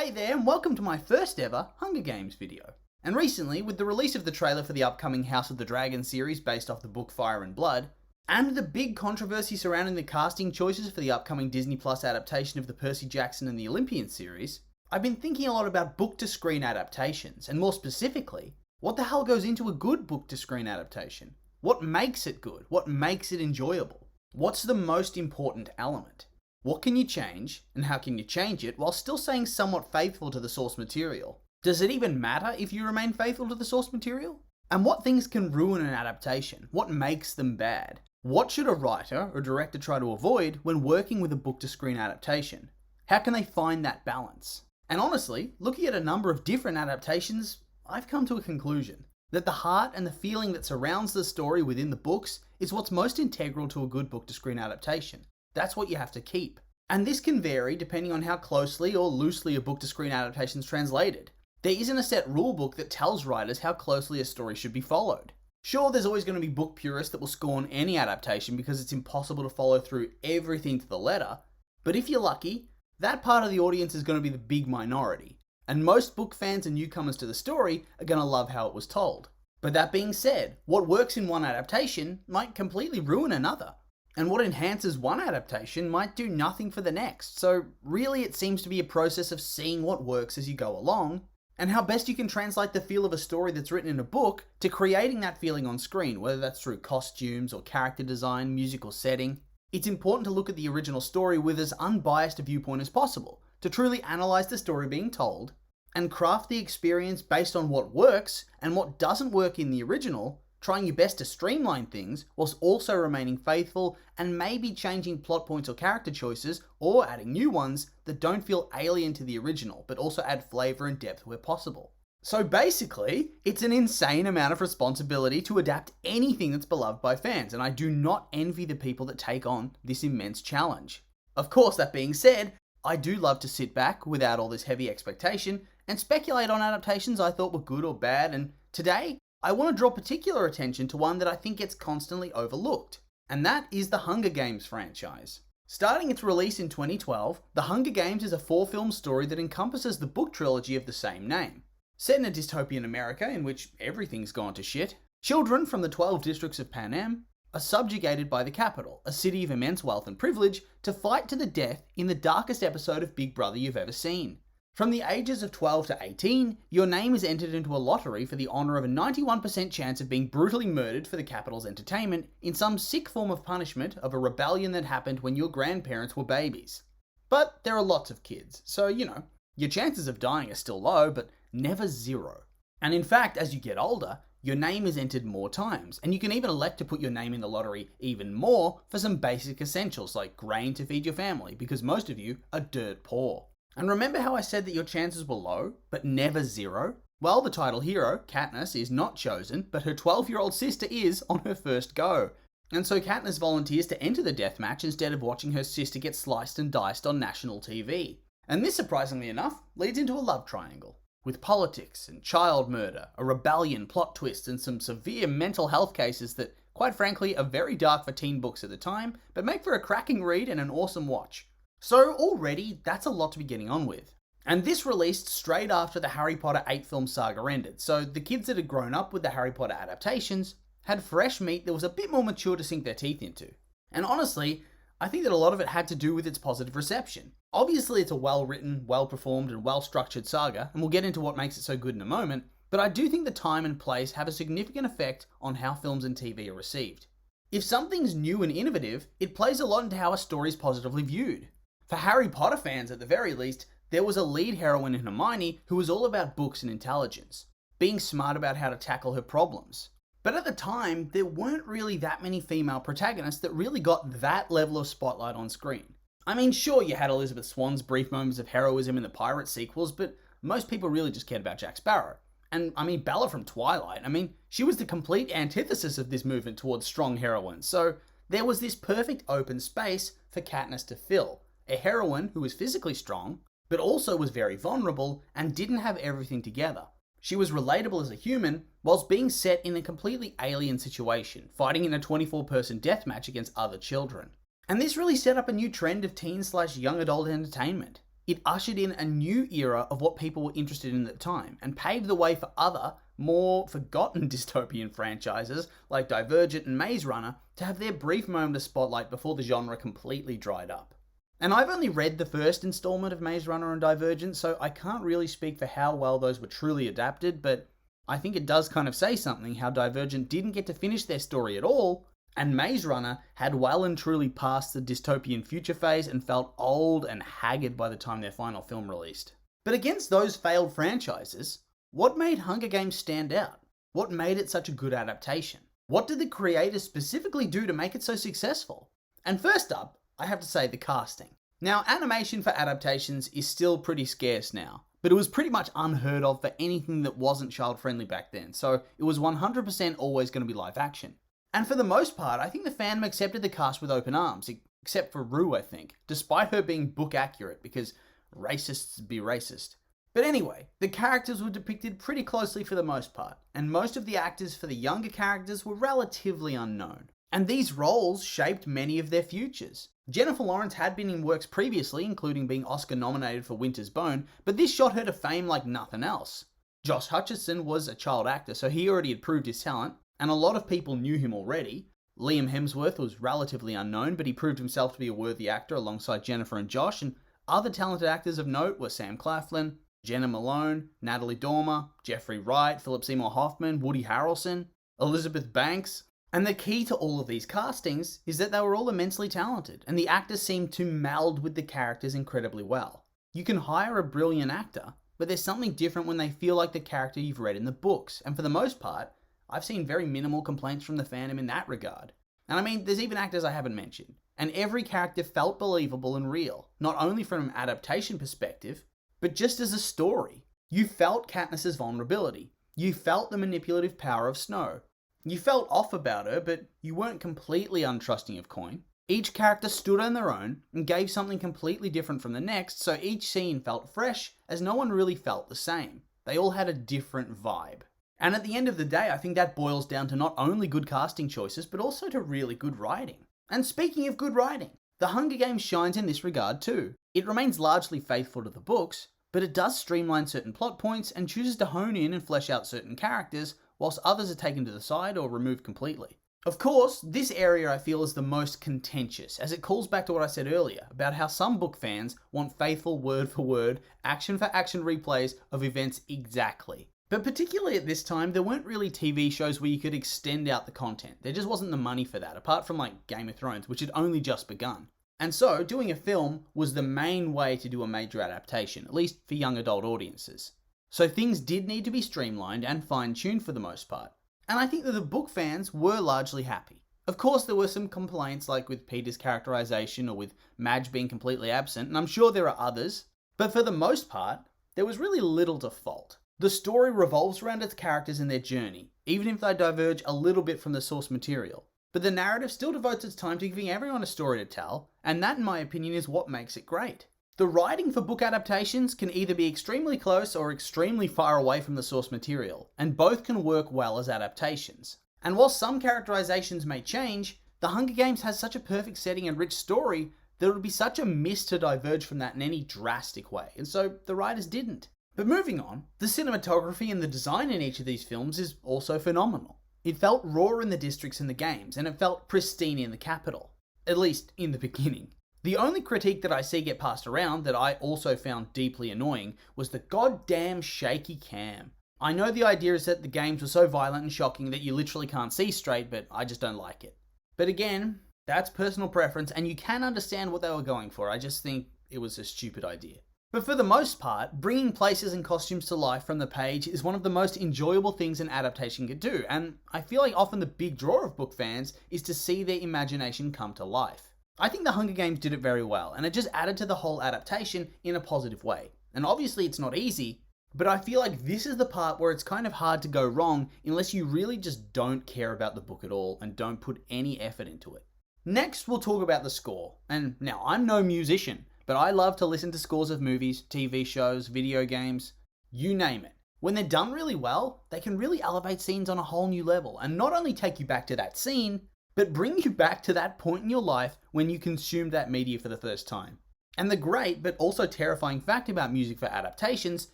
Hey there, and welcome to my first ever Hunger Games video. And recently, with the release of the trailer for the upcoming House of the Dragon series based off the book Fire and Blood, and the big controversy surrounding the casting choices for the upcoming Disney Plus adaptation of the Percy Jackson and the Olympian series, I've been thinking a lot about book-to-screen adaptations, and more specifically, what the hell goes into a good book-to-screen adaptation? What makes it good? What makes it enjoyable? What's the most important element? What can you change, and how can you change it while still staying somewhat faithful to the source material? Does it even matter if you remain faithful to the source material? And what things can ruin an adaptation? What makes them bad? What should a writer or director try to avoid when working with a book-to-screen adaptation? How can they find that balance? And honestly, looking at a number of different adaptations, I've come to a conclusion that the heart and the feeling that surrounds the story within the books is what's most integral to a good book-to-screen adaptation. That's what you have to keep. And this can vary depending on how closely or loosely a book-to-screen adaptation is translated. There isn't a set rulebook that tells writers how closely a story should be followed. Sure, there's always going to be book purists that will scorn any adaptation because it's impossible to follow through everything to the letter, but if you're lucky, that part of the audience is going to be the big minority. And most book fans and newcomers to the story are going to love how it was told. But that being said, what works in one adaptation might completely ruin another. And what enhances one adaptation might do nothing for the next, so really it seems to be a process of seeing what works as you go along, and how best you can translate the feel of a story that's written in a book to creating that feeling on screen, whether that's through costumes or character design, musical setting. It's important to look at the original story with as unbiased a viewpoint as possible, to truly analyze the story being told, and craft the experience based on what works and what doesn't work in the original, trying your best to streamline things whilst also remaining faithful and maybe changing plot points or character choices or adding new ones that don't feel alien to the original but also add flavour and depth where possible. So basically, it's an insane amount of responsibility to adapt anything that's beloved by fans, and I do not envy the people that take on this immense challenge. Of course, that being said, I do love to sit back without all this heavy expectation and speculate on adaptations I thought were good or bad, and today, I want to draw particular attention to one that I think gets constantly overlooked, and that is the Hunger Games franchise. Starting its release in 2012, The Hunger Games is a 4-film story that encompasses the book trilogy of the same name. Set in a dystopian America in which everything's gone to shit, children from the 12 districts of Panem are subjugated by the capital, a city of immense wealth and privilege, to fight to the death in the darkest episode of Big Brother you've ever seen. From the ages of 12 to 18, your name is entered into a lottery for the honour of a 91% chance of being brutally murdered for the capital's entertainment in some sick form of punishment of a rebellion that happened when your grandparents were babies. But there are lots of kids, so your chances of dying are still low, but never zero. And in fact, as you get older, your name is entered more times, and you can even elect to put your name in the lottery even more for some basic essentials like grain to feed your family, because most of you are dirt poor. And remember how I said that your chances were low, but never zero? Well, the title hero, Katniss, is not chosen, but her 12-year-old sister is on her first go. And so Katniss volunteers to enter the deathmatch instead of watching her sister get sliced and diced on national TV. And this, surprisingly enough, leads into a love triangle, with politics and child murder, a rebellion, plot twists, and some severe mental health cases that, quite frankly, are very dark for teen books at the time, but make for a cracking read and an awesome watch. So already, that's a lot to be getting on with. And this released straight after the Harry Potter 8-film saga ended, so the kids that had grown up with the Harry Potter adaptations had fresh meat that was a bit more mature to sink their teeth into. And honestly, I think that a lot of it had to do with its positive reception. Obviously, it's a well-written, well-performed, and well-structured saga, and we'll get into what makes it so good in a moment, but I do think the time and place have a significant effect on how films and TV are received. If something's new and innovative, it plays a lot into how a story is positively viewed. For Harry Potter fans, at the very least, there was a lead heroine in Hermione who was all about books and intelligence, being smart about how to tackle her problems. But at the time, there weren't really that many female protagonists that really got that level of spotlight on screen. I mean, sure, you had Elizabeth Swann's brief moments of heroism in the Pirate sequels, but most people really just cared about Jack Sparrow. And I mean, Bella from Twilight, she was the complete antithesis of this movement towards strong heroines, so there was this perfect open space for Katniss to fill. A heroine who was physically strong, but also was very vulnerable and didn't have everything together. She was relatable as a human, whilst being set in a completely alien situation, fighting in a 24-person deathmatch against other children. And this really set up a new trend of teen/young adult entertainment. It ushered in a new era of what people were interested in at the time, and paved the way for other, more forgotten dystopian franchises like Divergent and Maze Runner to have their brief moment of spotlight before the genre completely dried up. And I've only read the first installment of Maze Runner and Divergent, so I can't really speak for how well those were truly adapted, but I think it does kind of say something how Divergent didn't get to finish their story at all, and Maze Runner had well and truly passed the dystopian future phase and felt old and haggard by the time their final film released. But against those failed franchises, what made Hunger Games stand out? What made it such a good adaptation? What did the creators specifically do to make it so successful? And first up, I have to say the casting. Now, animation for adaptations is still pretty scarce now, but it was pretty much unheard of for anything that wasn't child-friendly back then, so it was 100% always going to be live action. And for the most part, I think the fandom accepted the cast with open arms, except for Rue, I think, despite her being book accurate, because racists be racist. But anyway, the characters were depicted pretty closely for the most part, and most of the actors for the younger characters were relatively unknown. And these roles shaped many of their futures. Jennifer Lawrence had been in works previously, including being Oscar nominated for Winter's Bone, but this shot her to fame like nothing else. Josh Hutcherson was a child actor, so he already had proved his talent, and a lot of people knew him already. Liam Hemsworth was relatively unknown, but he proved himself to be a worthy actor alongside Jennifer and Josh, and other talented actors of note were Sam Claflin, Jenna Malone, Natalie Dormer, Jeffrey Wright, Philip Seymour Hoffman, Woody Harrelson, Elizabeth Banks. And the key to all of these castings is that they were all immensely talented, and the actors seemed to meld with the characters incredibly well. You can hire a brilliant actor, but there's something different when they feel like the character you've read in the books, and for the most part, I've seen very minimal complaints from the fandom in that regard. And I mean, there's even actors I haven't mentioned, and every character felt believable and real, not only from an adaptation perspective, but just as a story. You felt Katniss's vulnerability. You felt the manipulative power of Snow. You felt off about her, but you weren't completely untrusting of Coin. Each character stood on their own and gave something completely different from the next, so each scene felt fresh, as no one really felt the same. They all had a different vibe. And at the end of the day, I think that boils down to not only good casting choices, but also to really good writing. And speaking of good writing, The Hunger Games shines in this regard too. It remains largely faithful to the books, but it does streamline certain plot points and chooses to hone in and flesh out certain characters, whilst others are taken to the side or removed completely. Of course, this area I feel is the most contentious, as it calls back to what I said earlier, about how some book fans want faithful word-for-word, action-for-action replays of events exactly. But particularly at this time, there weren't really TV shows where you could extend out the content. There just wasn't the money for that, apart from like Game of Thrones, which had only just begun. And so, doing a film was the main way to do a major adaptation, at least for young adult audiences. So things did need to be streamlined and fine-tuned for the most part. And I think that the book fans were largely happy. Of course, there were some complaints, like with Peter's characterization or with Madge being completely absent, and I'm sure there are others. But for the most part, there was really little to fault. The story revolves around its characters and their journey, even if they diverge a little bit from the source material. But the narrative still devotes its time to giving everyone a story to tell, and that, in my opinion, is what makes it great. The writing for book adaptations can either be extremely close or extremely far away from the source material, and both can work well as adaptations. And while some characterizations may change, The Hunger Games has such a perfect setting and rich story that it would be such a miss to diverge from that in any drastic way, and so the writers didn't. But moving on, the cinematography and the design in each of these films is also phenomenal. It felt raw in the districts and the games, and it felt pristine in the capital. At least, in the beginning. The only critique that I see get passed around that I also found deeply annoying was the goddamn shaky cam. I know the idea is that the games were so violent and shocking that you literally can't see straight, but I just don't like it. But again, that's personal preference, and you can understand what they were going for. I just think it was a stupid idea. But for the most part, bringing places and costumes to life from the page is one of the most enjoyable things an adaptation could do, and I feel like often the big draw of book fans is to see their imagination come to life. I think The Hunger Games did it very well, and it just added to the whole adaptation in a positive way. And obviously it's not easy, but I feel like this is the part where it's kind of hard to go wrong unless you really just don't care about the book at all and don't put any effort into it. Next, we'll talk about the score. And now, I'm no musician, but I love to listen to scores of movies, TV shows, video games, you name it. When they're done really well, they can really elevate scenes on a whole new level, and not only take you back to that scene, but bring you back to that point in your life when you consumed that media for the first time. And the great but also terrifying fact about music for adaptations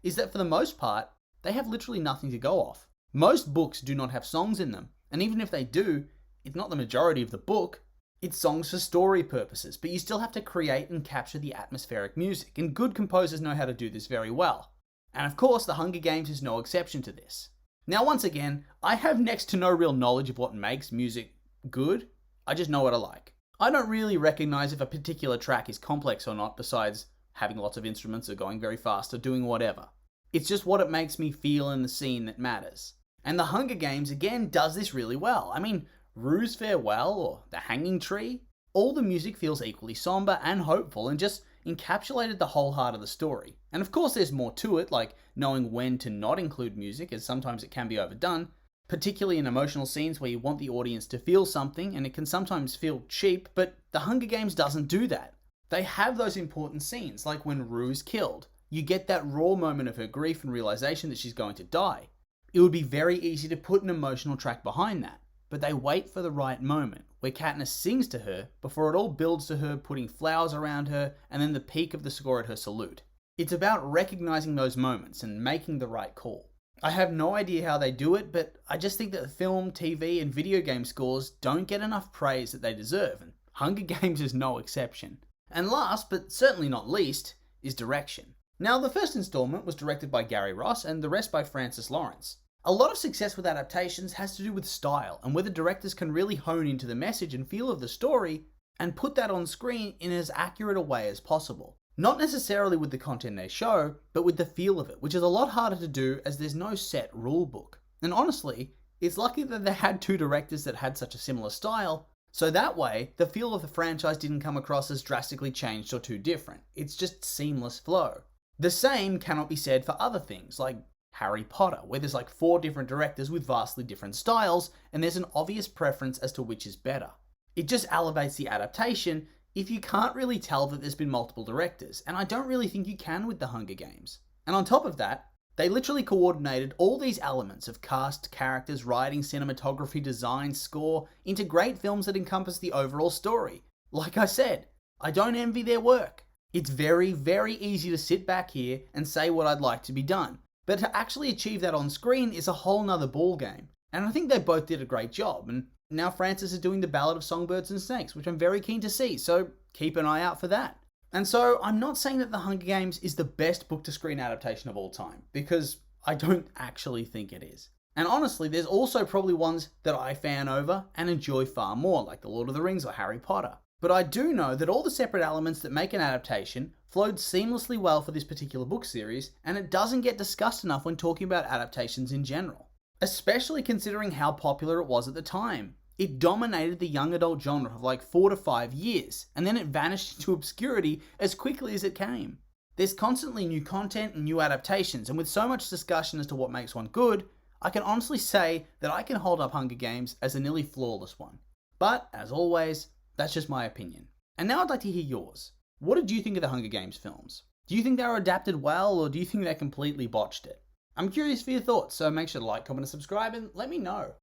is that for the most part, they have literally nothing to go off. Most books do not have songs in them, and even if they do, it's not the majority of the book. It's songs for story purposes, but you still have to create and capture the atmospheric music, and good composers know how to do this very well. And of course, The Hunger Games is no exception to this. Now once again, I have next to no real knowledge of what makes music good, I just know what I like. I don't really recognize if a particular track is complex or not, besides having lots of instruments or going very fast or doing whatever. It's just what it makes me feel in the scene that matters. And The Hunger Games again does this really well. I mean, Rue's Farewell or The Hanging Tree, all the music feels equally somber and hopeful and just encapsulated the whole heart of the story. And of course there's more to it, like knowing when to not include music, as sometimes it can be overdone, particularly in emotional scenes where you want the audience to feel something, and it can sometimes feel cheap, but The Hunger Games doesn't do that. They have those important scenes, like when Rue's killed. You get that raw moment of her grief and realization that she's going to die. It would be very easy to put an emotional track behind that, but they wait for the right moment, where Katniss sings to her before it all builds to her putting flowers around her and then the peak of the score at her salute. It's about recognizing those moments and making the right call. I have no idea how they do it, but I just think that film, TV, and video game scores don't get enough praise that they deserve, and Hunger Games is no exception. And last, but certainly not least, is direction. Now, the first installment was directed by Gary Ross, and the rest by Francis Lawrence. A lot of success with adaptations has to do with style, and whether directors can really hone into the message and feel of the story, and put that on screen in as accurate a way as possible. Not necessarily with the content they show, but with the feel of it, which is a lot harder to do as there's no set rule book. And honestly, it's lucky that they had two directors that had such a similar style, so that way, the feel of the franchise didn't come across as drastically changed or too different. It's just seamless flow. The same cannot be said for other things, like Harry Potter, where there's like 4 different directors with vastly different styles, and there's an obvious preference as to which is better. It just elevates the adaptation if you can't really tell that there's been multiple directors, and I don't really think you can with The Hunger Games. And on top of that, they literally coordinated all these elements of cast, characters, writing, cinematography, design, score, into great films that encompass the overall story. Like I said, I don't envy their work. It's very, very easy to sit back here and say what I'd like to be done, but to actually achieve that on screen is a whole nother ballgame. And I think they both did a great job, and now Francis is doing The Ballad of Songbirds and Snakes, which I'm very keen to see, so keep an eye out for that. And so I'm not saying that The Hunger Games is the best book-to-screen adaptation of all time, because I don't actually think it is. And honestly, there's also probably ones that I fan over and enjoy far more, like The Lord of the Rings or Harry Potter. But I do know that all the separate elements that make an adaptation flowed seamlessly well for this particular book series, and it doesn't get discussed enough when talking about adaptations in general. Especially considering how popular it was at the time. It dominated the young adult genre for like 4 to 5 years, and then it vanished into obscurity as quickly as it came. There's constantly new content and new adaptations, and with so much discussion as to what makes one good, I can honestly say that I can hold up Hunger Games as a nearly flawless one. But, as always, that's just my opinion. And now I'd like to hear yours. What did you think of the Hunger Games films? Do you think they were adapted well, or do you think they completely botched it? I'm curious for your thoughts, so make sure to like, comment, and subscribe, and let me know.